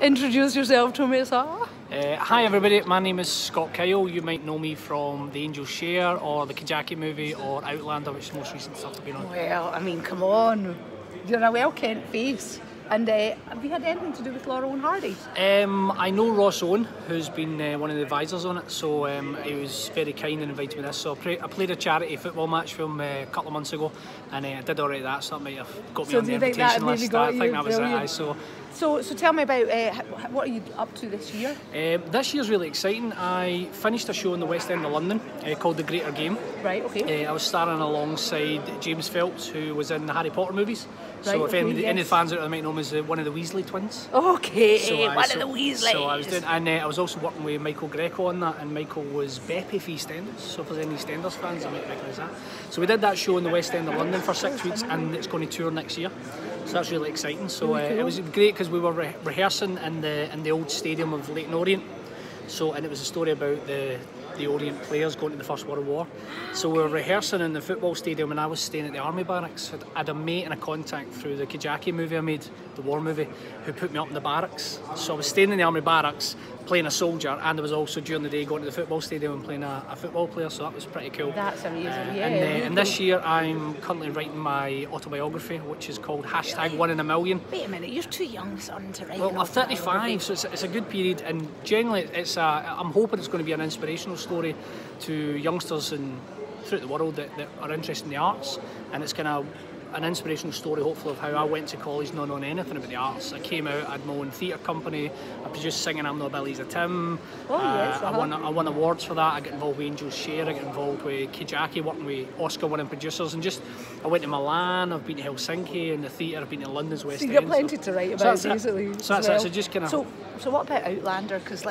introduce yourself to me, sir. Hi everybody, my name is Scott Kyle. You might know me from The Angel's Share or the Kajaki movie or Outlander, which is the most recent stuff I've been on. Well, I mean, come on. You're a well-kent face. And have you had anything to do with Laurel and Hardy? I know Ross Owen, who's been one of the advisors on it, so he was very kind and invited me to this. So I played a charity football match for him a couple of months ago, and I did already that, so that might have got me on the invitation list. I think that was it. So tell me about what are you up to this year? This year's really exciting. I finished a show in the West End of London called The Greater Game. Right, okay. I was starring alongside James Phelps, who was in the Harry Potter movies. Right, so if okay, any of the fans out there might know him as one of the Weasley twins. Okay, one of the Weasleys. So I was doing, and I was also working with Michael Greco on that, and Michael was Beppy for EastEnders. So if there's any EastEnders fans, they might recognise that. So we did that show in the West End of London for 6 weeks, and it's going to tour next year. So that's really exciting. So really cool. It was great because we were rehearsing in the old stadium of Leyton Orient. So, and it was a story about the Orient players going to the First World War. So we were rehearsing in the football stadium, and I was staying at the army barracks. I had a mate and a contact through the Kajaki movie I made, the war movie, who put me up in the barracks. So I was staying in the army barracks playing a soldier, and I was also during the day going to the football stadium and playing a football player, so that was pretty cool. That's amazing, And this year I'm currently writing my autobiography, which is called #1 in a Million. Wait a minute, you're too young, son, to write. Well, I'm 35, so it's a good period, and generally I'm hoping it's going to be an inspirational story to youngsters throughout the world that are interested in the arts, and it's kind of an inspirational story, hopefully, of how I went to college not knowing anything about the arts. I came out, I had my own theatre company, I produced Singing I'm No Billy's a Tim. I won awards for that. I got involved with Angel's Share, I got involved with Kajaki, working with Oscar-winning producers, and I went to Milan, I've been to Helsinki in the theatre, I've been to London's West End. So you've got plenty to write about, basically. So that's it. So just kind of. So what about Outlander? Because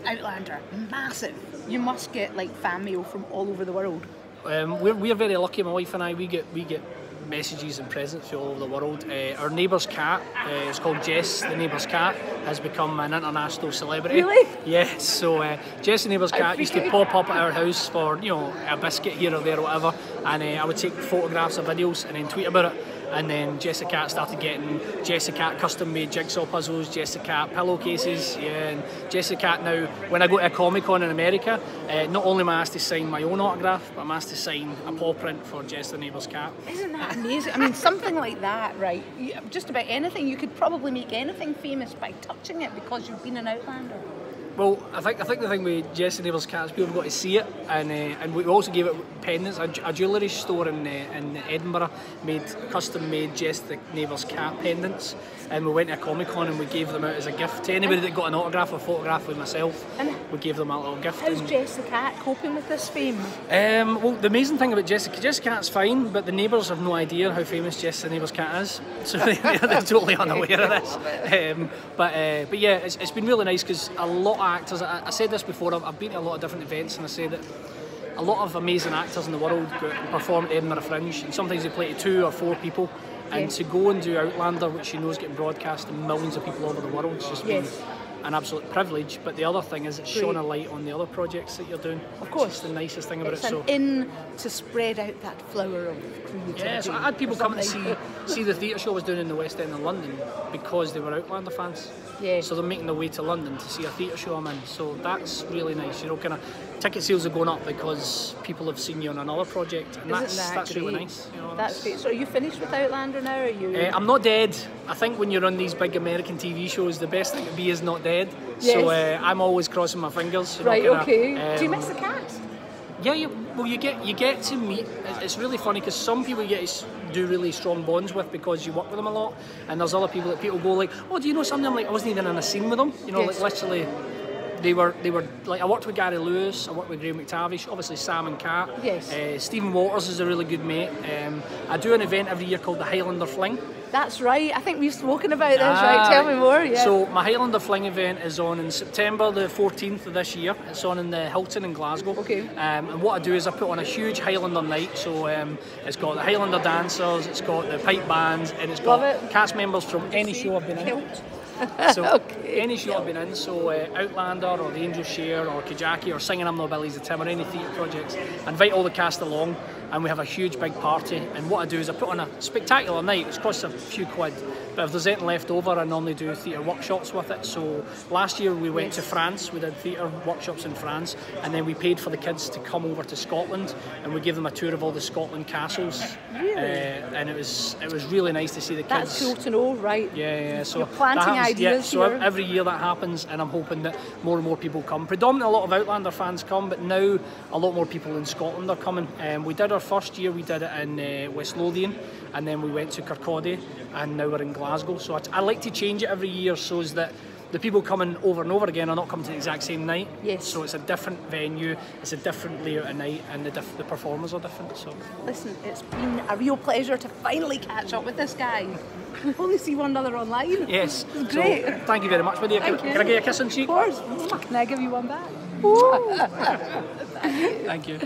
Outlander, massive. You must get fan mail from all over the world. We're very lucky, my wife and I. We get messages and presents from all over the world. Our neighbour's cat, it's called Jess the neighbour's cat, has become an international celebrity. Really? Yes. So Jess the neighbour's cat used to pop up at our house for a biscuit here or there or whatever, and I would take photographs or videos and then tweet about it. And then Jess the Cat started getting Jess the Cat custom-made jigsaw puzzles, Jess the Cat pillowcases, and Jess the Cat now, when I go to a Comic-Con in America, not only am I asked to sign my own autograph, but I'm asked to sign a paw print for Jess the Neighbour's Cat. Isn't that amazing? I mean, something like that, right? Just about anything, you could probably make anything famous by touching it because you've been an Outlander. Well, I think the thing with Jess the Neighbour's Cat is people have got to see it, and we also gave it pendants. A jewellery store in Edinburgh custom made Jess the Neighbour's Cat pendants, and we went to a Comic-Con and we gave them out as a gift to anybody that got an autograph or photograph with myself. And we gave them a little gift. How's Jess the Cat coping with this fame? Well, the amazing thing about Jess the Cat's fine, but the neighbours have no idea how famous Jess the Neighbour's Cat is, so they're totally unaware of this. But yeah, it's been really nice because a lot of actors, I said this before, I've been to a lot of different events, and I say that a lot of amazing actors in the world go and perform at Edinburgh Fringe, and sometimes they play to 2 or 4 people, and to go and do Outlander, which is getting broadcast to millions of people all over the world, it's just been an absolute privilege. But the other thing is it's shone a light on the other projects that you're doing. Of course. It's the nicest thing about it. It's in to spread out that flower of creativity. Yeah, so I had people coming to see the theatre show I was doing in the West End of London because they were Outlander fans. Yeah. So they're making their way to London to see a theatre show I'm in. So that's really nice. Kind of ticket sales are going up because people have seen you on another project, and that's really nice. That's great. So are you finished with Outlander now? Or are you? I'm not dead. I think when you're on these big American TV shows, the best thing to be is not dead. Yes. So I'm always crossing my fingers. Right. Okay. Do you miss the cast? Yeah, you get to meet. It's really funny because some people you get to do really strong bonds with because you work with them a lot, and there's other people that people go like, oh, do you know something? I'm like, I wasn't even in a scene with them. Like literally. They were like, I worked with Gary Lewis, I worked with Graham McTavish, obviously Sam and Kat. Yes. Stephen Waters is a really good mate. I do an event every year called the Highlander Fling. That's right. I think we've spoken about this, right? Tell me more. Yeah. So my Highlander Fling event is on in September the 14th of this year. It's on in the Hilton in Glasgow. Okay. And what I do is I put on a huge Highlander night. So it's got the Highlander dancers, it's got the pipe bands, and it's got cast members from any show I've been in. So any show I've been in, so Outlander or The Angel's Share or Kajaki or Singing I'm No Billy's a Tim or any theatre projects, I invite all the cast along and we have a huge big party, and what I do is I put on a spectacular night. It's cost a few quid, But if there's anything left over, I normally do theatre workshops with it. So last year we went to France, we did theatre workshops in France, and then we paid for the kids to come over to Scotland, and we gave them a tour of all the Scotland castles. Really? And it was really nice to see the kids. That's cool to know, right? Yeah. So you're planting that happens, ideas so here. every year that happens, and I'm hoping that more and more people come. Predominantly a lot of Outlander fans come, but now a lot more people in Scotland are coming. We did our first year, we did it in West Lothian, and then we went to Kirkcaldy, and now we're in Glasgow. So I like to change it every year so as that the people coming over and over again are not coming to the exact same night. Yes. So it's a different venue, it's a different layout of night, and the performers are different. So Listen, it's been a real pleasure to finally catch up with this guy. We only see one another online. yes, It's great. So, thank you very much, my dear. Can I get you a kiss on the cheek? Of course. Can I give you one back? Thank you.